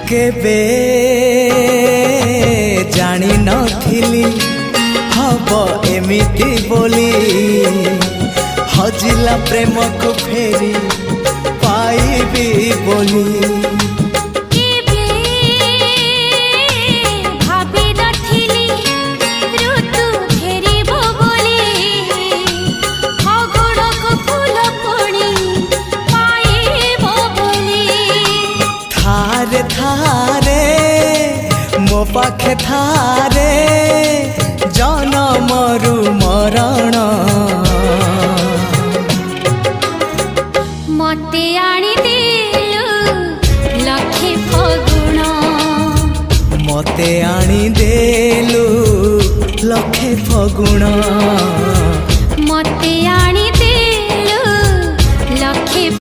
केबे जानी नथिली हब एमिति बोली हजिला प्रेम को फेरी पाइबी बोली मो पाखे थारे जनमरु मरण मते आनी देलु लखे फगुण मते आनी देलु लखे फगुण।